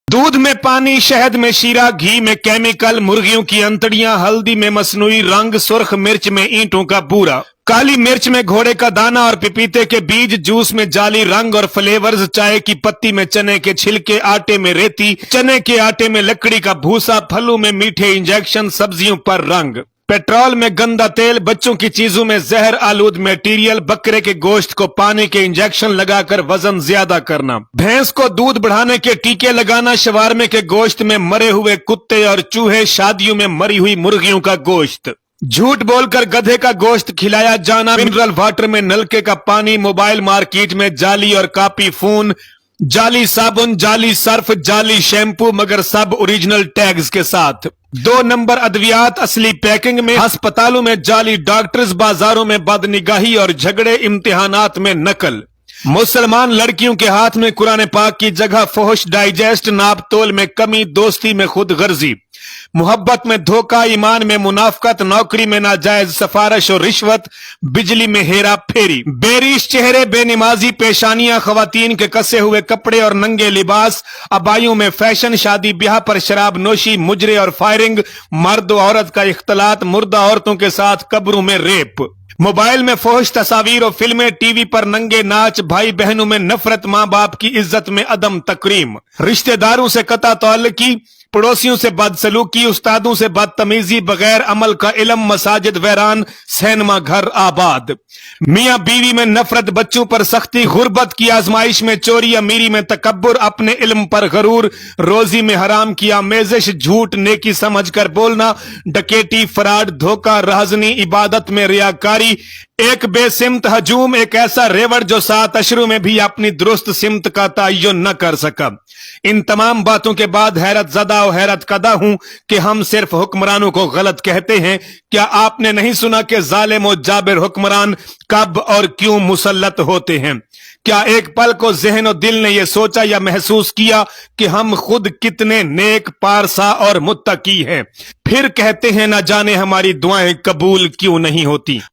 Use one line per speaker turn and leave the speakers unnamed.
दूध में पानी, शहद में शीरा, घी में केमिकल, मुर्गियों की अंतड़ियां, हल्दी में मसनूई रंग, सुर्ख मिर्च में ईंटों का बूरा, काली मिर्च में घोड़े का दाना और पपीते के बीज, जूस में जाली रंग और फ्लेवर्स, चाय की पत्ती में चने के छिलके, आटे में रेती, चने के आटे में लकड़ी का भूसा, फलों में मीठे इंजेक्शन, सब्जियों पर रंग, पेट्रोल में गंदा तेल, बच्चों की चीजों में जहर आलूद मटेरियल, बकरे के गोश्त को पानी के इंजेक्शन लगाकर वजन ज्यादा करना, भैंस को दूध बढ़ाने के टीके लगाना, शवारमे के गोश्त में मरे हुए कुत्ते और चूहे, शादियों में मरी हुई मुर्गियों का गोश्त, झूठ बोलकर गधे का गोश्त खिलाया जाना, मिनरल वाटर में नलके का पानी, मोबाइल मार्केट में जाली और कापी फोन, जाली साबुन, जाली सर्फ, जाली शैम्पू, मगर सब ओरिजिनल टैग्स के साथ, 2 नंबर अद्वियात असली पैकिंग में, अस्पतालों में जाली डॉक्टर्स, बाजारों में बदनिगाही और झगड़े, इम्तिहानात में नकल, मुसलमान लड़कियों के हाथ में कुरान पाक की जगह फोहश डाइजेस्ट, नाप तोल में कमी, दोस्ती में खुद गर्जी, मोहब्बत में धोखा, ईमान में मुनाफकत, नौकरी में नाजायज सिफारिश और रिश्वत, बिजली में हेरा फेरी, बेरिश चेहरे, बेनिमाजी पेशानियां, खवातीन के कसे हुए कपड़े और नंगे लिबास, अबाइयों में फैशन, शादी ब्याह पर शराब नोशी, मुजरे और फायरिंग, मर्द और औरत का इख्तलात, मुर्दा औरतों के साथ कब्रों में रेप, मोबाइल में फोहश तस्वीर और फिल्में, टीवी पर नंगे नाच, भाई बहनों में नफरत, माँ बाप की इज्जत में अदम तकरीम, रिश्तेदारों से कता ताल्लुकी, पड़ोसियों से बदसलूकी, उस्तादों से बदतमीजी, बगैर अमल का इल्म, मसाजिद वैरान, सिनेमा घर आबाद, मियां बीवी में नफरत, बच्चों पर सख्ती, गुर्बत की आजमाइश में चोरी, अमीरी में तकब्बुर, अपने इल्म पर गरूर, रोजी में हराम की आमेजिश, झूठ नेकी समझकर बोलना, डकैती, फराड, धोखा, राहजनी, इबादत में रियाकारी, एक बेसिमत हजूम, एक ऐसा रेवड़ जो 7 अशरों में भी अपनी दुरुस्त सिमत का तयन न कर सका। इन तमाम बातों के बाद हैरत ज़दा और हैरत कदा हूं कि हम सिर्फ हुक्मरानों को गलत कहते हैं। क्या आपने नहीं सुना कि जालिम और जाबिर हुक्मरान कब और क्यों मुसल्लत होते हैं? क्या एक पल को ज़हन और दिल ने यह सोचा या महसूस किया कि हम खुद कितने नेक, पारसा और मुत्तकी हैं? फिर कहते हैं न जाने हमारी दुआएं कबूल क्यों नहीं होती।